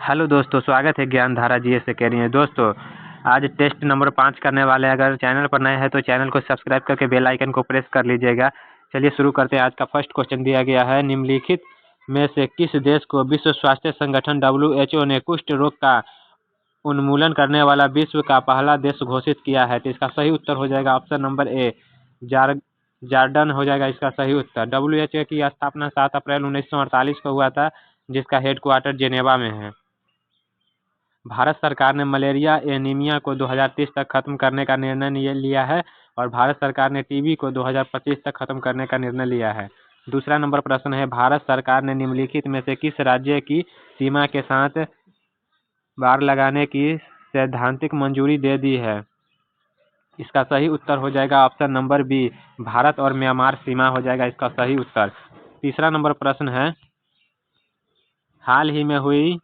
Hello दोस्तों, स्वागत है ज्ञानधारा जीएस अकेडमी में। दोस्तों, आज टेस्ट नंबर 5 करने वाले हैं। अगर चैनल पर नए हैं तो चैनल को सब्सक्राइब करके बेल आइकन को प्रेस कर लीजिएगा। चलिए शुरू करते हैं। आज का फर्स्ट क्वेश्चन दिया गया है, निम्नलिखित में से किस देश को विश्व स्वास्थ्य संगठन WHO ने कुष्ठ रोग का उन्मूलन करने वाला विश्व का पहला देश घोषित किया है? तो इसका सही उत्तर हो जाएगा ऑप्शन नंबर ए, जॉर्डन हो जाएगा इसका सही उत्तर। WHO की स्थापना 7 अप्रैल 1948 को हुआ था, जिसका हेडक्वार्टर जेनेवा में है। भारत सरकार ने मलेरिया एनीमिया को 2030 तक खत्म करने का निर्णय लिया है और भारत सरकार ने टीबी को 2025 तक खत्म करने का निर्णय लिया है। दूसरा नंबर प्रश्न है, भारत सरकार ने निम्नलिखित में से किस राज्य की सीमा के साथ बाड़ लगाने की सैद्धांतिक मंजूरी दे दी है? इसका सही उत्तर हो जाएगा ऑप्शन नंबर बी, भारत और म्यांमार सीमा हो जाएगा इसका सही उत्तर। तीसरा नंबर प्रश्न है, हाल ही में हुई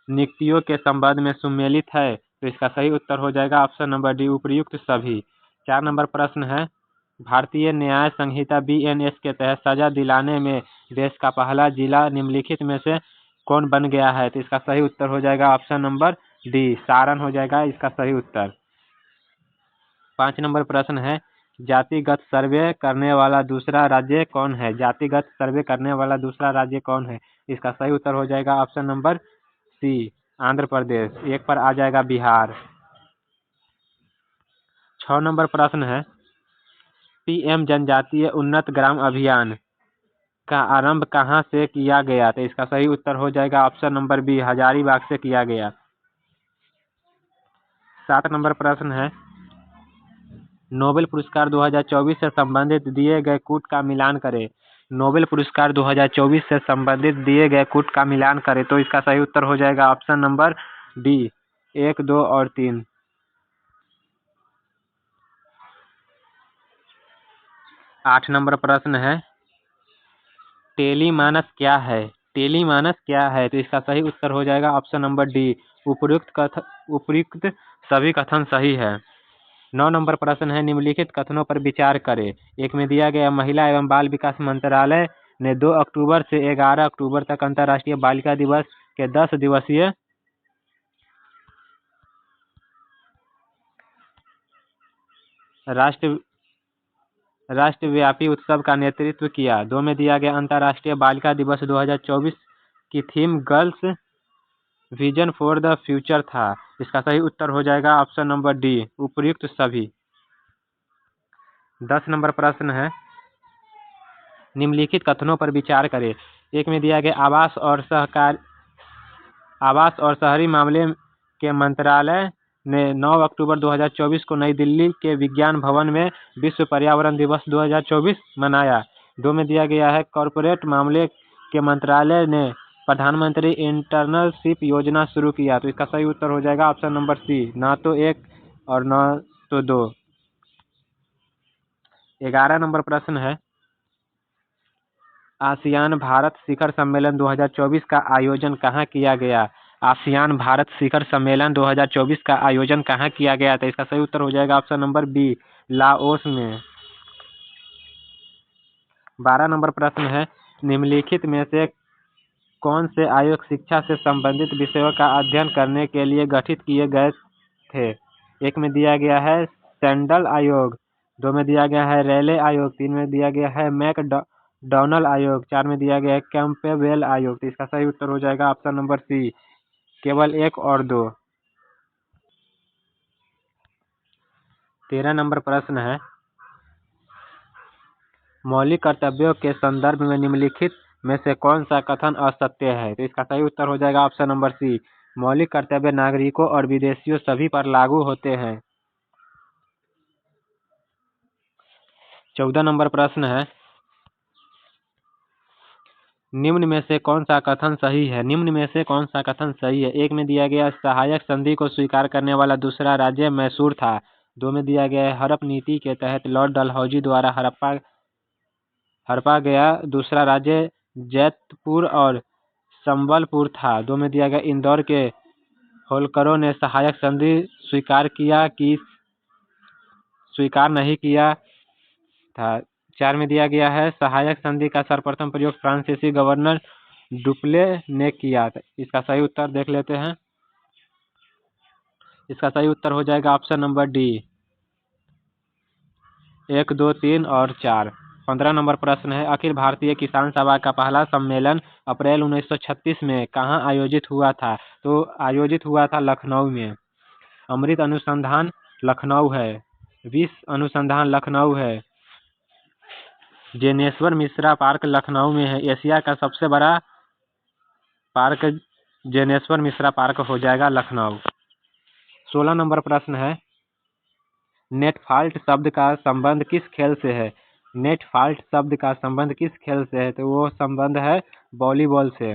नियुक्तियों के संबंध में सुमेलित है? तो इसका सही उत्तर हो जाएगा ऑप्शन नंबर डी, उपर्युक्त सभी। 4 नंबर प्रश्न है, भारतीय न्याय संहिता BNS के तहत सजा दिलाने में देश का पहला जिला निम्नलिखित में से कौन बन गया है? तो इसका सही उत्तर हो जाएगा ऑप्शन नंबर डी, सारण हो जाएगा इसका सही उत्तर। 5 नंबर प्रश्न है, जातिगत सर्वे करने वाला दूसरा राज्य कौन है? जातिगत सर्वे करने वाला दूसरा राज्य कौन है? इसका सही उत्तर हो जाएगा ऑप्शन नंबर सी, आंध्र प्रदेश। एक पर आ जाएगा बिहार। 6 नंबर प्रश्न है, PM जनजातीय उन्नत ग्राम अभियान का आरंभ कहाँ से किया गया? तो इसका सही उत्तर हो जाएगा ऑप्शन नंबर बी, हजारीबाग से किया गया। 7 नंबर प्रश्न है, नोबेल पुरस्कार 2024 से संबंधित दिए गए कूट का मिलान करें। नोबेल पुरस्कार 2024 से संबंधित दिए गए कूट का मिलान करें। तो इसका सही उत्तर हो जाएगा ऑप्शन नंबर डी, 1, 2 और 3। 8 नंबर प्रश्न है, टेलीमानस क्या है? टेलीमानस क्या है? तो इसका सही उत्तर हो जाएगा ऑप्शन नंबर डी, उपयुक्त सभी कथन सही है। 9 नंबर प्रश्न है, निम्नलिखित कथनों पर विचार करें। एक में दिया गया, महिला एवं बाल विकास मंत्रालय ने 2 अक्टूबर से 11 अक्टूबर तक अंतर्राष्ट्रीय बालिका दिवस के 10 दिवसीय राष्ट्रव्यापी उत्सव का नेतृत्व किया। 2 में दिया गया, अंतर्राष्ट्रीय बालिका दिवस 2024 की theme girls vision for the future था। इसका सही उत्तर हो जाएगा ऑप्शन नंबर डी, उपयुक्त सभी। 10 नंबर प्रश्न है, निम्नलिखित कथनों पर विचार करें। एक में दिया गया, आवास और शहरी मामले के मंत्रालय ने 9 अक्टूबर 2024 को नई दिल्ली के विज्ञान भवन में विश्व पर्यावरण दिवस 2024 मनाया। 2 में दिया गया है, कॉरपोरेट मामले के मंत्रालय ने प्रधानमंत्री इंटर्नशिप योजना शुरू किया। तो इसका सही उत्तर हो जाएगा ऑप्शन नंबर सी, ना तो 1 और ना तो 2। 11 नंबर प्रश्न है, आसियान भारत शिखर सम्मेलन 2024 का आयोजन कहाँ किया गया? आसियान भारत शिखर सम्मेलन 2024 का आयोजन कहाँ किया गया? तो इसका सही उत्तर हो जाएगा ऑप्शन नंबर बी, लाओस में। 12 नंबर प्रश्न है, निम्नलिखित में से कौन से आयोग शिक्षा से संबंधित विषयों का अध्ययन करने के लिए गठित किए गए थे? एक में दिया गया है सैंडल आयोग, 2 में दिया गया है रेले आयोग, 3 में दिया गया है मैकडॉनल आयोग, 4 में दिया गया है कैंपबेल आयोग। तो इसका सही उत्तर हो जाएगा ऑप्शन नंबर सी, केवल 1 और 2। 13 नंबर प्रश्न है, मौलिक कर्तव्यों के संदर्भ में निम्नलिखित में से कौन सा कथन असत्य है? तो इसका सही उत्तर हो जाएगा ऑप्शन नंबर सी, मौलिक कर्तव्य नागरिकों और विदेशियों सभी पर लागू होते हैं। 14 नंबर प्रश्न है, निम्न में से कौन सा कथन सही है? निम्न में से कौन सा कथन सही है? एक में दिया गया, सहायक संधि को स्वीकार करने वाला दूसरा राज्य मैसूर था। 2 में दिया गया है, हड़प नीति के तहत लॉर्ड डलहौजी द्वारा हड़पा गया दूसरा राज्य जैतपुर और संबलपुर था। 2 में दिया गया, इंदौर के होलकरों ने सहायक संधि स्वीकार नहीं किया था। 4 में दिया गया है, सहायक संधि का सर्वप्रथम प्रयोग फ्रांसीसी गवर्नर डुप्ले ने किया था। इसका सही उत्तर देख लेते हैं। इसका सही उत्तर हो जाएगा ऑप्शन नंबर डी, 1, 2, 3 और 4। 15 नंबर प्रश्न है, अखिल भारतीय किसान सभा का पहला सम्मेलन अप्रैल 1936 में कहाँ आयोजित हुआ था? तो आयोजित हुआ था लखनऊ में। अमृत अनुसंधान लखनऊ है, विश्व अनुसंधान लखनऊ है, जैनेश्वर मिश्रा पार्क लखनऊ में है। एशिया का सबसे बड़ा पार्क जैनेश्वर मिश्रा पार्क हो जाएगा लखनऊ। 16 नंबर प्रश्न है, नेटफॉल्ट शब्द का संबंध किस खेल से है? नेटफॉल्ट शब्द का संबंध किस खेल से है? तो वो संबंध है वॉलीबॉल से।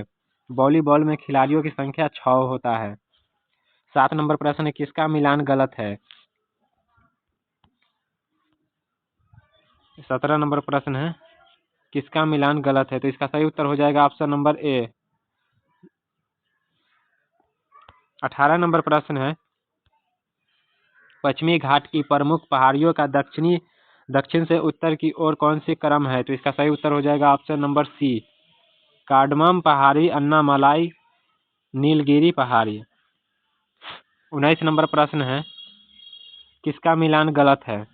वॉलीबॉल में खिलाड़ियों की संख्या 6 होता है। 7 नंबर प्रश्न है, किसका मिलान गलत है? 17 नंबर प्रश्न है, किसका मिलान गलत है? तो इसका सही उत्तर हो जाएगा ऑप्शन नंबर ए। 18 नंबर प्रश्न है, पश्चिमी घाट की प्रमुख पहाड़ियों का दक्षिण से उत्तर की ओर कौन सी क्रम है? तो इसका सही उत्तर हो जाएगा ऑप्शन नंबर सी, कार्डमम पहाड़ी, अन्नामलाई, नीलगिरी पहाड़ी। 19 नंबर प्रश्न है, किसका मिलान गलत है?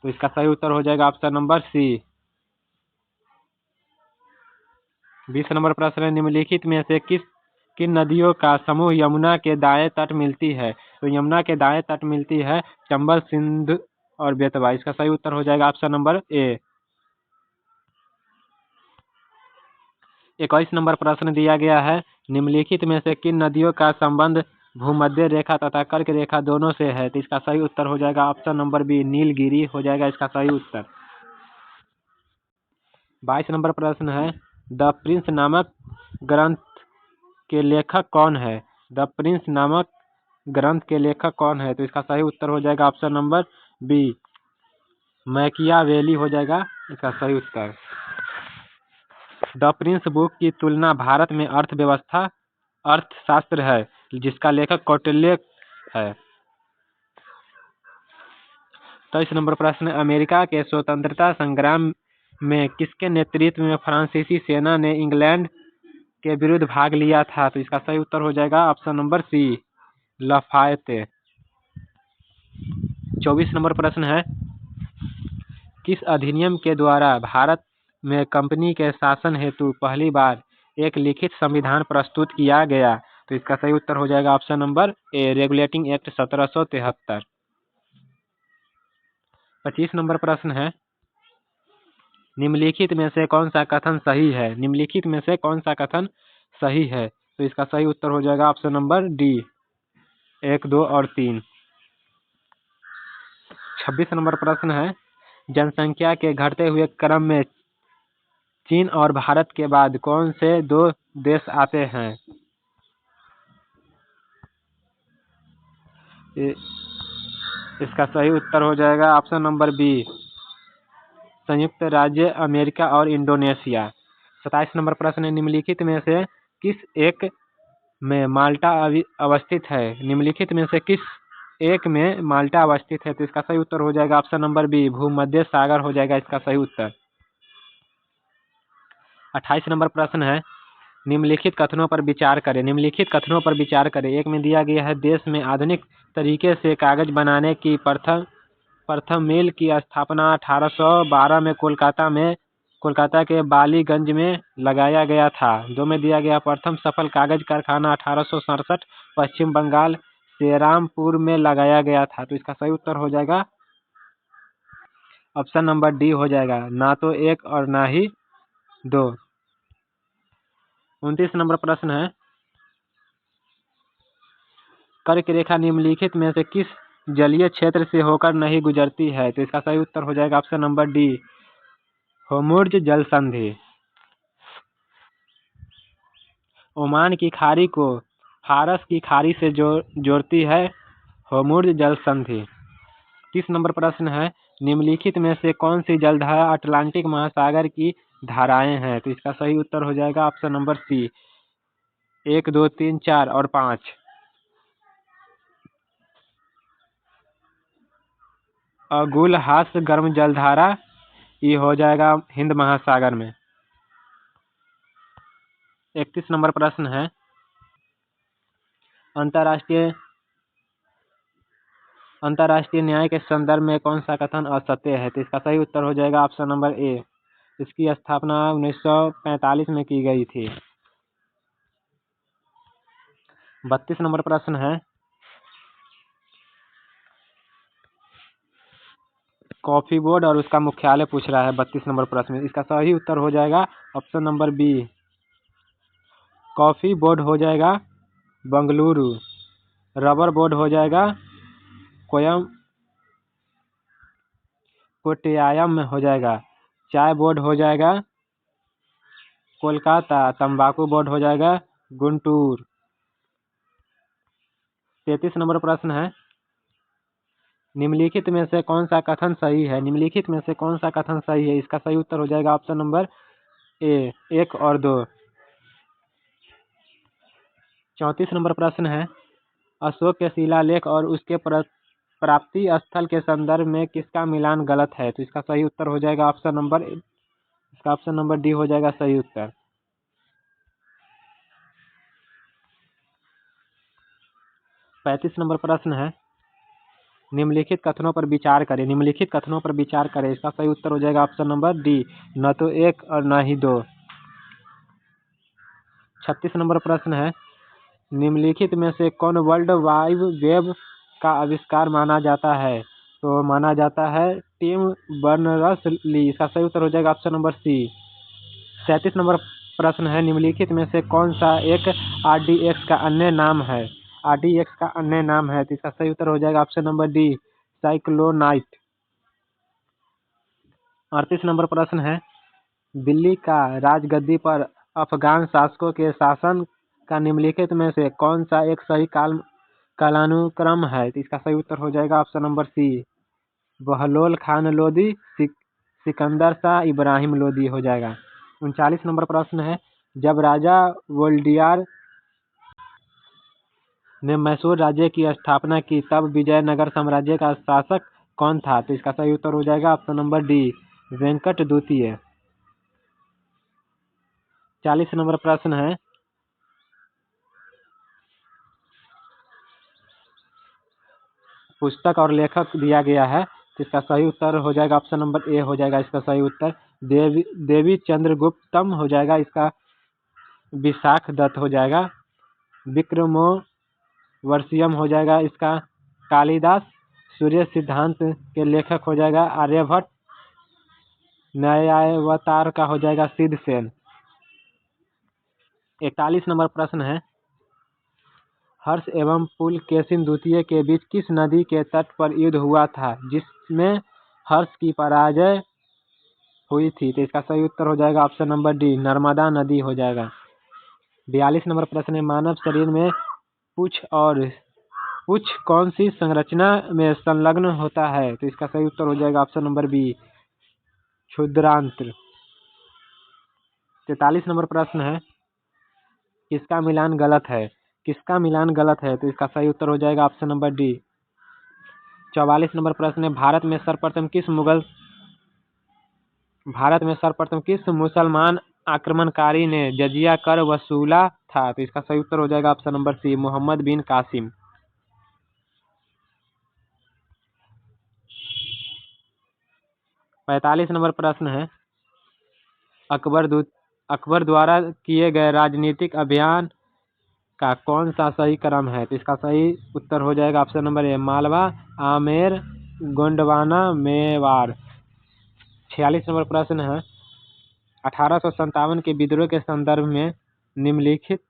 तो इसका सही उत्तर हो जाएगा ऑप्शन नंबर सी। 20 नंबर प्रश्न है, निम्नलिखित में से किन नदियों का समूह यमुना के दाएं तट मिलती है? तो यमुना के दाएं तट मिलती है चंबल, सिंधु और बेतवा। इसका सही उत्तर हो जाएगा ऑप्शन नंबर ए। 21 नंबर प्रश्न दिया गया है, निम्नलिखित में से किन नदियों का संबंध भूमध्य रेखा तथा कर्क रेखा दोनों से है? तो इसका सही उत्तर हो जाएगा ऑप्शन नंबर बी, नीलगिरी हो जाएगा इसका सही उत्तर। 22 नंबर प्रश्न है, द प्रिंस नामक ग्रंथ के लेखक कौन है? द प्रिंस नामक ग्रंथ के लेखक कौन है? तो इसका सही उत्तर हो जाएगा ऑप्शन नंबर बी, मैकियावेली हो जाएगा इसका सही उत्तर। द प्रिंस बुक की तुलना भारत में अर्थशास्त्र है, जिसका लेखक कौटिल्य है। 23 नंबर प्रश्न, अमेरिका के स्वतंत्रता संग्राम में किसके नेतृत्व में फ्रांसीसी सेना ने इंग्लैंड के विरुद्ध भाग लिया था? तो इसका सही उत्तर हो जाएगा ऑप्शन नंबर सी, लफायते। 24 नंबर प्रश्न है, किस अधिनियम के द्वारा भारत में कंपनी के शासन हेतु पहली बार एक लिखित संविधान प्रस्तुत किया गया? तो इसका सही उत्तर हो जाएगा ऑप्शन नंबर ए, रेगुलेटिंग एक्ट 1773। 25 नंबर प्रश्न है, निम्नलिखित में से कौन सा कथन सही है? निम्नलिखित में से कौन सा कथन सही है? तो इसका सही उत्तर हो जाएगा ऑप्शन नंबर डी, 1, 2 और 3। 26 नंबर प्रश्न है, जनसंख्या के घटते हुए क्रम में चीन और भारत के बाद कौन से 2 देश आते हैं? इसका सही उत्तर हो जाएगा ऑप्शन नंबर बी, संयुक्त राज्य अमेरिका और इंडोनेशिया। 27 नंबर प्रश्न है, निम्नलिखित में से किस एक में माल्टा अवस्थित है? निम्नलिखित में से किस एक में माल्टा अवस्थित है? तो इसका सही उत्तर हो जाएगा ऑप्शन नंबर बी, भूमध्य सागर हो जाएगा इसका सही उत्तर। 28 नंबर प्रश्न है, निम्नलिखित कथनों पर विचार करें। निम्नलिखित कथनों पर विचार करें। एक में दिया गया है, देश में आधुनिक तरीके से कागज बनाने की प्रथम मिल की स्थापना 1812 में कोलकाता के बालीगंज में लगाया गया था। 2 में दिया गया, प्रथम सफल कागज कारखाना 1867 पश्चिम बंगाल सेरामपुर में लगाया गया था। तो इसका सही उत्तर हो जाएगा ऑप्शन नंबर डी हो जाएगा, ना तो 1 और ना ही 2। 29 नंबर प्रश्न है, कर्क रेखा निम्नलिखित में से किस जलीय क्षेत्र से होकर नहीं गुजरती है? तो इसका सही उत्तर हो जाएगा ऑप्शन नंबर डी, होर्मुज़ जल संधि। ओमान की खाड़ी को फारस की खाड़ी से जोड़ती है होर्मुज़ जल संधि। 30 नंबर प्रश्न है, निम्नलिखित में से कौन सी जलधारा अटलांटिक महासागर की धाराएं हैं? तो इसका सही उत्तर हो जाएगा ऑप्शन नंबर सी, 1, 2, 3, 4 और 5। अगुलहास गर्म जलधारा ये हो जाएगा हिंद महासागर में। 31 नंबर प्रश्न है, अंतर्राष्ट्रीय न्याय के संदर्भ में कौन सा कथन असत्य है? तो इसका सही उत्तर हो जाएगा ऑप्शन नंबर ए, इसकी स्थापना 1945 में की गई थी। 32 नंबर प्रश्न है, कॉफी बोर्ड और उसका मुख्यालय पूछ रहा है 32 नंबर प्रश्न में। इसका सही उत्तर हो जाएगा option number B, coffee board हो जाएगा बंगलुरु, रबर बोर्ड हो जाएगा कोट्टायम में हो जाएगा, चाय बोर्ड हो जाएगा कोलकाता, तंबाकू बोर्ड हो जाएगा गुंटूर। 33 नंबर प्रश्न है, निम्नलिखित में से कौन सा कथन सही है? निम्नलिखित में से कौन सा कथन सही है? इसका सही उत्तर हो जाएगा ऑप्शन नंबर ए, 1 और 2। 34 नंबर प्रश्न है, अशोक के शिलालेख और उसके प्राप्ति स्थल के संदर्भ में किसका मिलान गलत है? तो इसका सही उत्तर हो जाएगा ऑप्शन नंबर डी हो जाएगा सही उत्तर। 35 नंबर प्रश्न है, निम्नलिखित कथनों पर विचार करें। निम्नलिखित कथनों पर विचार करें, इसका सही उत्तर हो जाएगा ऑप्शन नंबर डी, न तो 1 और न ही 2। 36 नंबर प्रश्न है, निम्नलिखित में से कौन वर्ल्ड वाइड वेब का आविष्कार माना जाता है? तो माना जाता है टिम बर्नर्स-ली। इसका सही उत्तर हो जाएगा ऑप्शन नंबर सी। 37 नंबर प्रश्न है, निम्नलिखित में से कौन सा एक RDX का अन्य नाम है? RDX का अन्य नाम है, तो इसका सही उत्तर हो जाएगा ऑप्शन नंबर डी, साइक्लोनाइट। 38 नंबर प्रश्न है, दिल्ली का राजगद्दी पर अफगान शासकों के शासन का निम्नलिखित में से कौन सा एक सही कालानुक्रम है? तो इसका सही उत्तर हो जाएगा option number C, Bahlol Khan Lodi, Sikandar Shah, Ibrahim Lodi हो जाएगा। 39 नंबर प्रश्न है, जब राजा वोल्डियार ने मैसूर राज्य की स्थापना की तब विजयनगर साम्राज्य का शासक कौन था? तो इसका सही उत्तर हो जाएगा ऑप्शन नंबर डी, वेंकट द्वितीय। 40 नंबर प्रश्न है, पुस्तक और लेखक दिया गया है, तो इसका सही उत्तर हो जाएगा ऑप्शन नंबर ए हो जाएगा इसका सही उत्तर, देवी चंद्रगुप्तम हो जाएगा इसका, विशाख दत्त हो जाएगा, विक्रमो वर्षियम हो जाएगा इसका, कालिदास, सूर्य सिद्धांत के लेखक हो जाएगा आर्यभट्ट, न्यायावतार का हो जाएगा सिद्ध सेन। 41 नंबर प्रश्न है, हर्ष एवं पुलकेशिन द्वितीय के बीच किस नदी के तट पर युद्ध हुआ था जिसमें हर्ष की पराजय हुई थी? तो इसका सही उत्तर हो जाएगा ऑप्शन नंबर डी, नर्मदा नदी हो जाएगा। 42 नंबर प्रश्न है, मानव शरीर में पूछ कौन सी संरचना में संलग्न होता है? तो इसका सही उत्तर हो जाएगा ऑप्शन नंबर बी, क्षुद्रांत्र। 43 नंबर प्रश्न है, किसका मिलान गलत है? किसका मिलान गलत है? तो इसका सही उत्तर हो जाएगा ऑप्शन नंबर डी। 44 नंबर प्रश्न है, भारत में सर्वप्रथम किस मुसलमान आक्रमणकारी ने जजिया कर वसूला था? तो इसका सही उत्तर हो जाएगा ऑप्शन नंबर सी, मोहम्मद बिन कासिम। 45 नंबर प्रश्न है, अकबर द्वारा किए गए राजनीतिक अभियान का कौन सा सही क्रम है? तो इसका सही उत्तर हो जाएगा ऑप्शन नंबर ए, मालवा, आमेर, गोंडवाना, मेवाड़। 46 नंबर प्रश्न है, 1857 के विद्रोह के संदर्भ में निम्नलिखित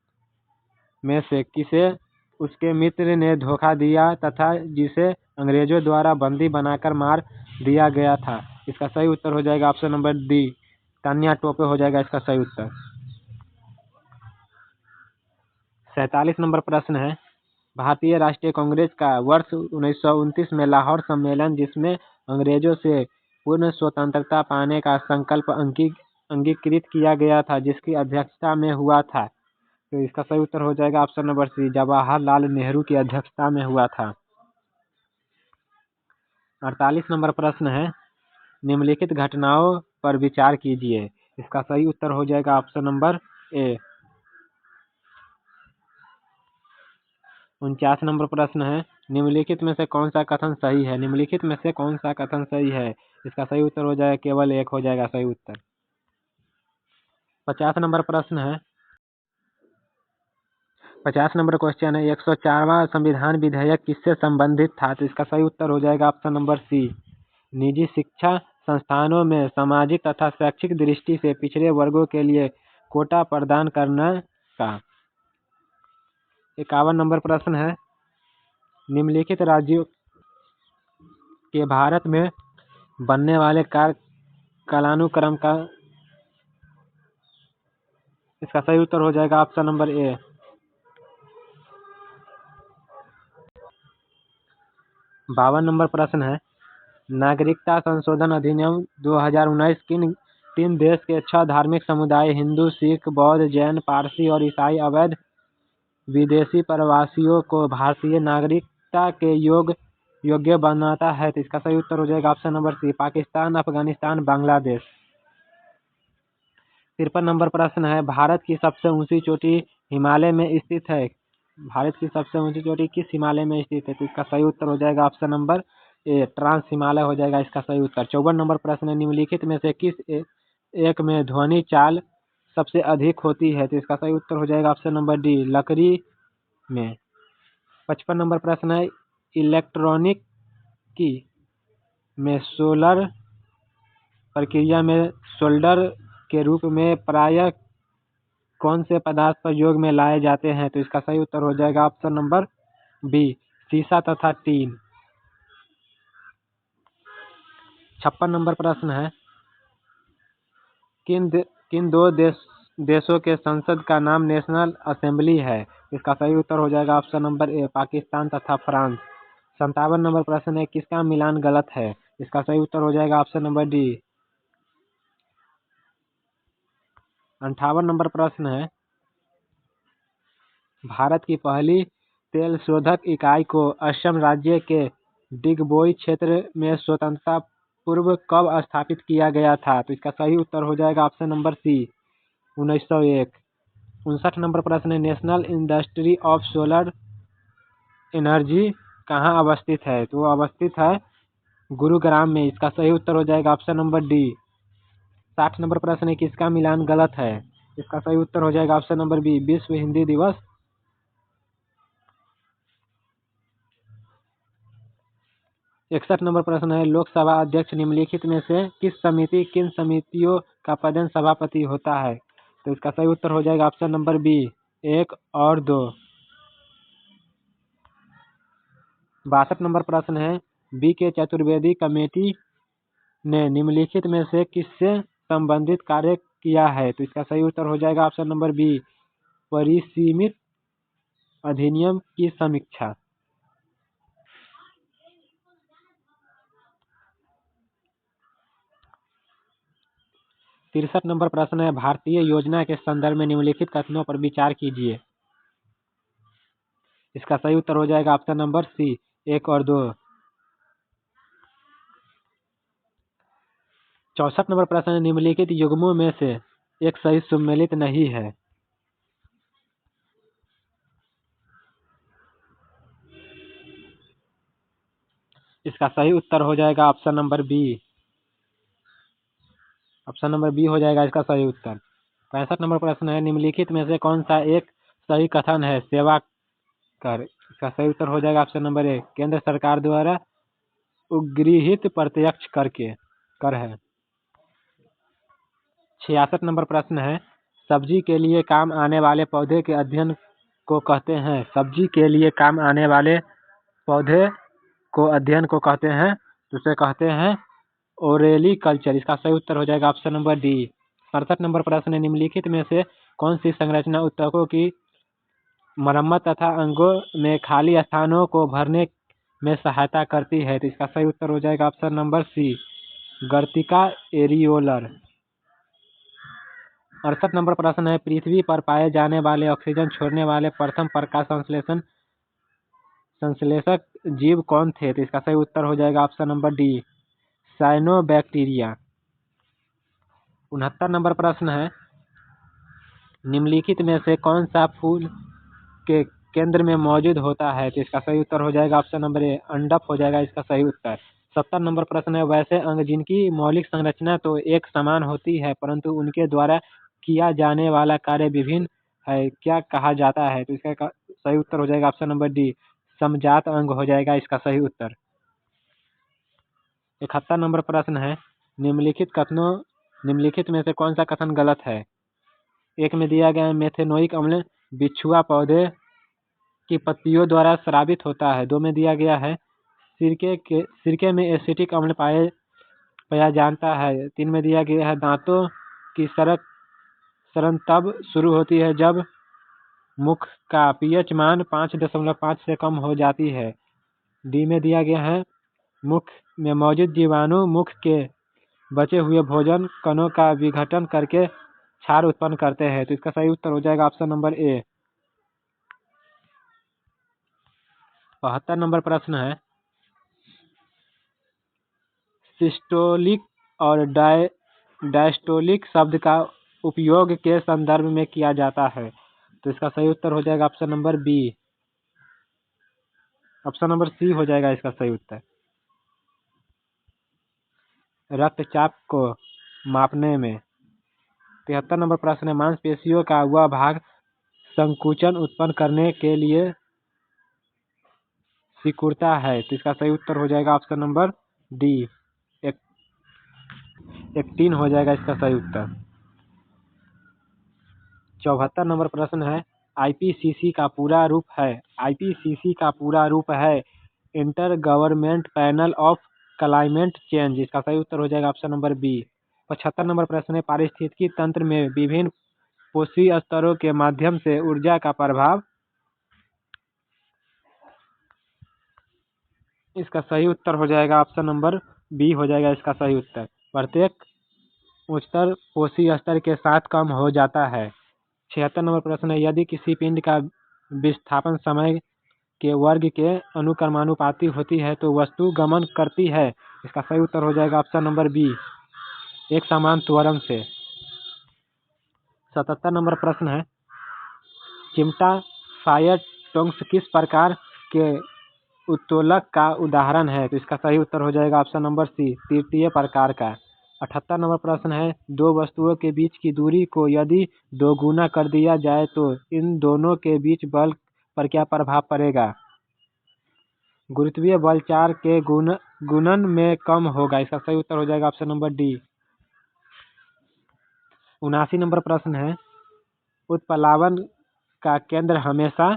में से किसे उसके मित्र ने धोखा दिया तथा जिसे अंग्रेजों द्वारा बंदी बनाकर मार दिया गया था? इसका सही उत्तर हो जाएगा option number D, Tanya Tope हो जाएगा इसका सही उत्तर। 47 नंबर प्रश्न है, भारतीय राष्ट्रीय कांग्रेस का वर्ष 1929 में लाहौर सम्मेलन जिसमें अंग्रेजों से पूर्ण स्वतंत्रता पाने का संकल्प अंगीकृत किया गया था, जिसकी अध्यक्षता में हुआ था? तो इसका सही उत्तर हो जाएगा option number C, Jawaharlal Nehru की अध्यक्षता में हुआ था। 48 नंबर प्रश्न है, निम्नलिखित घटनाओं पर विचार कीजिए। इसका सही उत्तर हो जाएगा ऑप्शन नंबर ए, 49 नंबर प्रश्न है, निम्नलिखित में से कौन सा कथन सही है? निम्नलिखित में से कौन सा कथन सही है? इसका सही उत्तर हो जाएगा केवल एक हो जाएगा सही उत्तर। 50 नंबर प्रश्न है, 50 नंबर क्वेश्चन है, 104वां संविधान विधेयक किससे संबंधित था? तो इसका सही उत्तर हो जाएगा ऑप्शन नंबर सी, निजी शिक्षा संस्थानों में सामाजिक तथा शैक्षिक दृष्टि से पिछड़े वर्गों के लिए कोटा प्रदान करने का। 51 नंबर प्रश्न है, निम्नलिखित राज्यों के भारत में बनने वाले कालानुक्रम का। इसका सही उत्तर हो जाएगा ऑप्शन नंबर ए। 52 नंबर प्रश्न है, नागरिकता संशोधन अधिनियम 2019 किन 3 देश के 6 धार्मिक समुदाय हिंदू, सिख, बौद्ध, जैन, पारसी और ईसाई अवैध विदेशी प्रवासियों को भारतीय नागरिकता के योग्य बनाता है? तो इसका सही उत्तर हो जाएगा option number C, Pakistan, Afghanistan, Bangladesh. 53 नंबर प्रश्न है, भारत की सबसे ऊंची चोटी हिमालय में स्थित है। भारत की सबसे ऊंची चोटी किस हिमालय में स्थित है? तो इसका सही उत्तर हो जाएगा option number A, trans Himalaya हो जाएगा इसका सही उत्तर। 54 नंबर प्रश्न है, निम्नलिखित में से किस एक में ध्वनि चाल सबसे अधिक होती है? तो इसका सही उत्तर हो जाएगा ऑप्शन नंबर डी, लकड़ी में। 55 नंबर प्रश्न है, इलेक्ट्रॉनिक की में सोलर प्रक्रिया में सोल्डर के रूप में प्रायः कौन से पदार्थ प्रयोग में लाए जाते हैं? तो इसका सही उत्तर हो जाएगा ऑप्शन नंबर बी, सीसा तथा टीन। 56 नंबर प्रश्न है, किन दो देशों के संसद का नाम नेशनल असेंबली है? इसका सही उत्तर हो जाएगा ऑप्शन नंबर ए, पाकिस्तान तथा फ्रांस। 57 नंबर प्रश्न है, किसका मिलान गलत है? इसका सही उत्तर हो जाएगा ऑप्शन नंबर डी। 58 नंबर प्रश्न है, भारत की पहली तेल शोधक इकाई को असम राज्य के डिगबोई क्षेत्र में स्वतंत्रता पूर्व कब स्थापित किया गया था? तो इसका सही उत्तर हो जाएगा ऑप्शन नंबर सी, 1901। 59 नंबर प्रश्न है, national industry of solar energy कहाँ अवस्थित है? तो वो अवस्थित है गुरुग्राम में। इसका सही उत्तर हो जाएगा ऑप्शन नंबर डी। 60 नंबर प्रश्न है, किसका मिलान गलत है? इसका सही उत्तर हो जाएगा ऑप्शन नंबर बी, विश्व हिंदी दिवस। 61 नंबर प्रश्न है, लोकसभा अध्यक्ष निम्नलिखित में से किन समितियों का पदेन सभापति होता है? तो इसका सही उत्तर हो जाएगा ऑप्शन नंबर बी, 1 और 2। 62 नंबर प्रश्न है, बी के चतुर्वेदी कमेटी ने निम्नलिखित में से किससे संबंधित कार्य किया है? तो इसका सही उत्तर हो जाएगा ऑप्शन नंबर बी, परिसीमित अधिनियम की समीक्षा। 63 नंबर प्रश्न है, भारतीय योजना के संदर्भ में निम्नलिखित कथनों पर विचार कीजिए। इसका सही उत्तर हो जाएगा ऑप्शन नंबर सी, 1 और 2। 64 नंबर प्रश्न है, निम्नलिखित युग्मों में से एक सही सम्मिलित नहीं है। इसका सही उत्तर हो जाएगा option number B. Option number B हो जाएगा इसका सही उत्तर। 65 नंबर प्रश्न है, निम्नलिखित में से कौन सा एक सही कथन है? सेवा कर। इसका सही उत्तर हो जाएगा ऑप्शन नंबर ए, केंद्र सरकार द्वारा उगृहित प्रत्यक्ष कर है। 66 नंबर प्रश्न है, सब्जी के लिए काम आने वाले पौधे के अध्ययन को कहते हैं। सब्जी के लिए काम आने वाले पौधे को अध्ययन को कहते हैं, उसे कहते हैं ओरेली कल्चर। इसका सही उत्तर हो जाएगा ऑप्शन नंबर डी। 67 नंबर प्रश्न है, निम्नलिखित में से कौन सी संरचना ऊतकों की मरम्मत तथा अंगों में खाली स्थानों को भरने में सहायता करती है? तो इसका सही उत्तर हो जाएगा ऑप्शन नंबर सी, गर्तिका एरियोलर। 68 नंबर प्रश्न है, पृथ्वी पर पाए जाने वाले ऑक्सीजन छोड़ने वाले प्रथम प्रकाश संश्लेषक जीव कौन थे? तो इसका सही उत्तर हो जाएगा option number D, cyanobacteria. 69 number प्रश्न है, निम्नलिखित में से कौन सा फूल के केंद्र में मौजूद होता है। तो इसका सही उत्तर हो जाएगा ऑप्शन नंबर ए, अंडप हो जाएगा इसका सही उत्तर। 70 नंबर प्रश्न है, वैसे अंग जिनकी मौलिक संरचना तो एक समान होती है परंतु उनके द्वारा किया जाने वाला कार्य विभिन्न है, क्या कहा जाता है? तो इसका सही उत्तर हो जाएगा ऑप्शन नंबर डी, समजात अंग हो जाएगा इसका सही उत्तर। 71 नंबर प्रश्न है, निम्नलिखित में से कौन सा कथन गलत है? एक में दिया गया है मेथेनोइक अम्ल बिछुआ पौधे की पत्तियों द्वारा स्रावित होता है। 2 में दिया गया है सिरके में एसिटिक अम्ल पाया जाता है। 3 में दिया गया है दांतों की सड़न तब शुरू होती है जब मुख का पीएच मान 5.5 से कम हो जाती है। डी में दिया गया है मुख में मौजूद जीवाणु मुख के बचे हुए भोजन कणों का विघटन करके क्षार उत्पन्न करते हैं। तो इसका सही उत्तर हो जाएगा ऑप्शन नंबर ए। 72 नंबर प्रश्न है, सिस्टोलिक और डायस्टोलिक शब्द का उपयोग के संदर्भ में किया जाता है। तो इसका सही उत्तर हो जाएगा option number B, option number C हो जाएगा इसका सही उत्तर। रक्तचाप को मापने में। 73 नंबर प्रश्न है, मांसपेशियों का वह भाग संकुचन उत्पन्न करने के लिए सिकुड़ता है। तो इसका सही उत्तर हो जाएगा ऑप्शन नंबर डी, एक्टिन हो जाएगा इसका सही उत्तर। 74 नंबर प्रश्न है, आईपीसीसी का पूरा रूप है inter government panel of climate change. इसका सही उत्तर हो जाएगा ऑप्शन नंबर बी। 75 नंबर प्रश्न है, पारिस्थितिकी तंत्र में विभिन्न पोषी स्तरों के माध्यम से ऊर्जा का प्रभाव। इसका सही उत्तर हो जाएगा ऑप्शन नंबर बी हो जाएगा इसका सही उत्तर। प्रत्येक उच्चतर पोषी स्तर के साथ कम हो जाता है। 76 नंबर प्रश्न है, यदि किसी पिंड का विस्थापन समय के वर्ग के अनुक्रमानुपाती होती है तो वस्तु गमन करती है। इसका सही उत्तर हो जाएगा ऑप्शन नंबर बी, एक समान त्वरण से। 77 नंबर प्रश्न है, चिमटा फायर टोंग्स किस प्रकार के उत्तोलक का उदाहरण है? तो इसका सही उत्तर हो जाएगा ऑप्शन नंबर सी, तृतीय प्रकार का। 78 नंबर प्रश्न है, दो वस्तुओं के बीच की दूरी को यदि दोगुना कर दिया जाए तो इन दोनों के बीच बल पर क्या प्रभाव पड़ेगा? गुरुत्वीय बल 4 के गुणन में कम होगा। इसका सही उत्तर हो जाएगा ऑप्शन नंबर डी। 79 नंबर प्रश्न है, उत्प्लावन का केंद्र हमेशा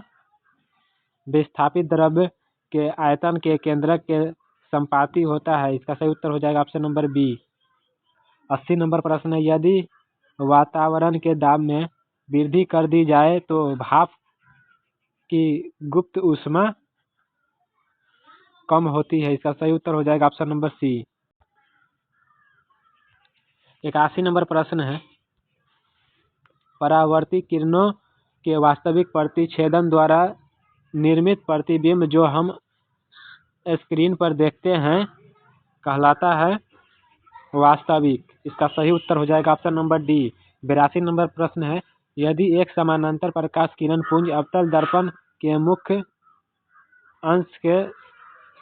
विस्थापित द्रव्य के आयतन के केंद्रक के संपाती होता है। इसका सही उत्तर हो जाएगा ऑप्शन नंबर बी। 80 नंबर प्रश्न है, यदि वातावरण के दाब में वृद्धि कर दी जाए तो भाप की गुप्त ऊष्मा कम होती है। इसका सही उत्तर हो जाएगा ऑप्शन नंबर सी। 81 नंबर प्रश्न है, परावर्ती किरणों के वास्तविक प्रतिच्छेदन द्वारा निर्मित प्रतिबिंब जो हम स्क्रीन पर देखते हैं कहलाता है वास्तविक। इसका सही उत्तर हो जाएगा ऑप्शन नंबर डी। 82 नंबर प्रश्न है, यदि एक समानांतर प्रकाश किरण पुंज अवतल दर्पण के मुख्य अंश के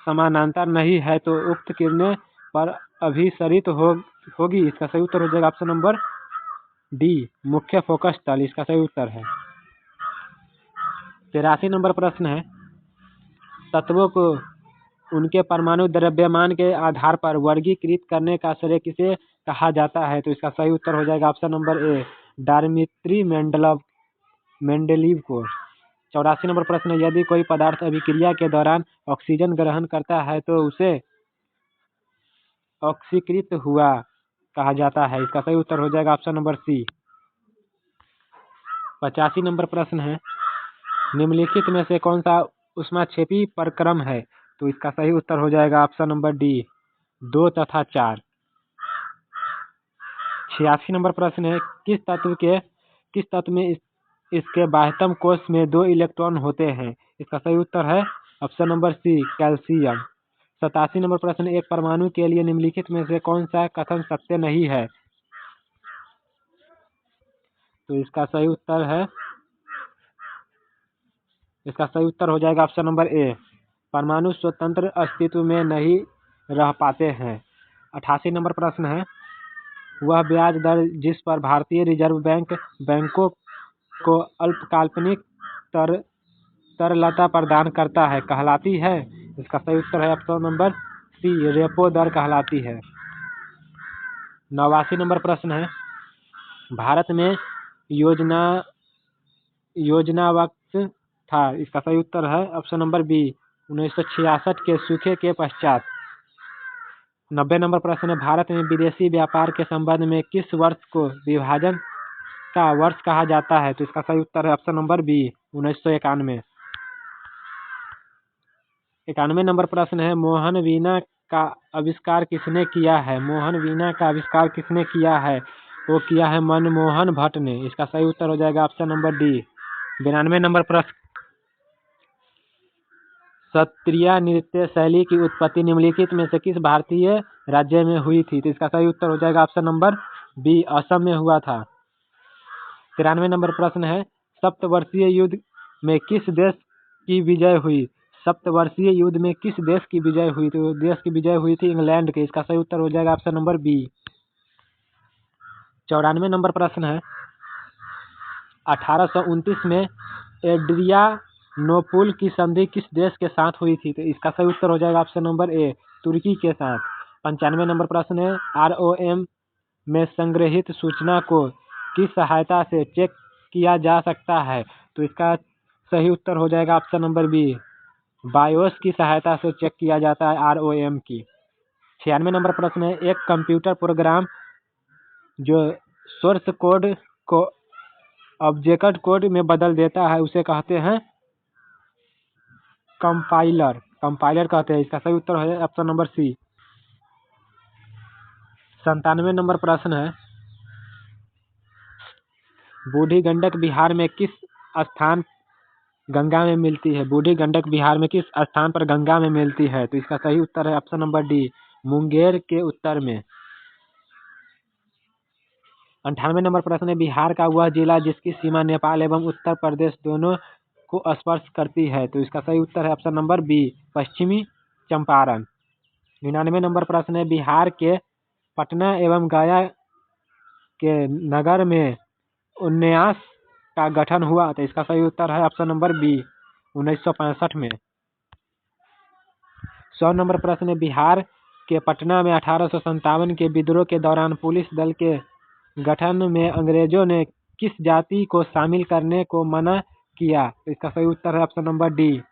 समानांतर नहीं है तो उक्त किरणें पर अभिसरित होगी। इसका सही उत्तर हो जाएगा ऑप्शन नंबर डी, मुख्य फोकस तल। इसका सही उत्तर है। 83 नंबर प्रश्न है, तत्वों को उनके परमाणु द्रव्यमान के आधार पर वर्गीकृत करने का श्रेय किसे कहा जाता है? तो इसका सही उत्तर हो जाएगा ऑप्शन नंबर ए, डायमित्री मेंडलीव को। 84 नंबर प्रश्न है, यदि कोई पदार्थ अभिक्रिया के दौरान ऑक्सीजन ग्रहण करता है तो उसे ऑक्सीकृत हुआ कहा जाता है। इसका सही उत्तर हो जाएगा ऑप्शन नंबर सी। 85 नंबर प्रश्न है, निम्नलिखित में से कौन सा ऊष्माक्षेपी प्रक्रम है? तो इसका सही उत्तर हो जाएगा ऑप्शन नंबर डी, 2 तथा 4। 86 नंबर प्रश्न है, किस तत्व में इसके बाह्यतम कोश में 2 इलेक्ट्रॉन होते हैं? इसका सही उत्तर है ऑप्शन नंबर सी, कैल्शियम। 87 नंबर प्रश्न, एक परमाणु के लिए निम्नलिखित में से कौन सा कथन सत्य नहीं है? तो इसका सही उत्तर है इसका सही उत्तर हो जाएगा ऑप्शन नंबर ए, परमाणु स्वतंत्र अस्तित्व में नहीं रह पाते हैं। 88 नंबर प्रश्न है, वह ब्याज दर जिस पर भारतीय रिजर्व बैंक बैंकों को अल्पकाल्पनिक तरलता प्रदान करता है कहलाती है। इसका सही उत्तर है ऑप्शन नंबर सी, रेपो दर कहलाती है। 89 नंबर प्रश्न है, भारत में योजना वक्त था। इसका सही उत्तर है ऑप्शन नंबर बी, 1966 के सूखे के पश्चात। 90 नंबर प्रश्न है, भारत में विदेशी व्यापार के संबंध में किस वर्ष को विभाजन का वर्ष कहा जाता है? तो इसका सही उत्तर है ऑप्शन नंबर बी, 1991। 91 नंबर प्रश्न है, मोहन वीणा का आविष्कार किसने किया है? मोहन वीणा का आविष्कार किसने किया है? वो किया है मनमोहन भट्ट ने। इसका सही उत्तर हो जाएगा ऑप्शन नंबर डी। 92 नंबर प्रश्न, सत्रिया नृत्य शैली की उत्पत्ति निम्नलिखित में से किस भारतीय राज्य में हुई थी? तो इसका सही उत्तर हो जाएगा ऑप्शन नंबर बी, असम में हुआ था। 93 नंबर प्रश्न है, सप्तवर्षीय युद्ध में किस देश की विजय हुई? सप्तवर्षीय युद्ध में किस देश की विजय हुई? तो देश की विजय हुई थी इंग्लैंड की। इसका सही उत्तर हो जाएगा ऑप्शन नंबर बी। 94 नंबर प्रश्न है, 1829 में एड्रियानोपुल की संधि किस देश के साथ हुई थी? तो इसका सही उत्तर हो जाएगा ऑप्शन नंबर ए, तुर्की के साथ। 95 नंबर प्रश्न है, ROM में संग्रहित सूचना को किस सहायता से चेक किया जा सकता है? तो इसका सही उत्तर हो जाएगा ऑप्शन नंबर बी, बायोस की सहायता से चेक किया जाता है ROM की। 96 नंबर प्रश्न है, एक कंप्यूटर प्रोग्राम जो सोर्स कोड को ऑब्जेक्ट कोड में बदल देता है उसे कहते हैं कंपाइलर। कंपाइलर कहते हैं। इसका सही उत्तर है ऑप्शन नंबर सी। 97 नंबर प्रश्न है, बूढ़ी गंडक बिहार में किस स्थान गंगा में मिलती है? बूढ़ी गंडक बिहार में किस स्थान पर गंगा में मिलती है? तो इसका सही उत्तर है ऑप्शन नंबर डी, मुंगेर के उत्तर में। 98 नंबर प्रश्न है, बिहार का वह जिला जिसकी सीमा नेपाल एवं उत्तर प्रदेश दोनों को स्पर्श करती है? तो इसका सही उत्तर है ऑप्शन नंबर बी, पश्चिमी चंपारण। 99 नंबर प्रश्न है, बिहार के पटना एवं गया के नगर में उन्यास का गठन हुआ? तो इसका सही उत्तर है ऑप्शन नंबर बी, 1965 में। 100 नंबर प्रश्न है, बिहार के पटना में 1857 के विद्रोह के दौरान पुलिस दल के गठन में अंग्रेजों ने किस जाति को शामिल करने को मना किया? तो इसका सही उत्तर है ऑप्शन नंबर डी,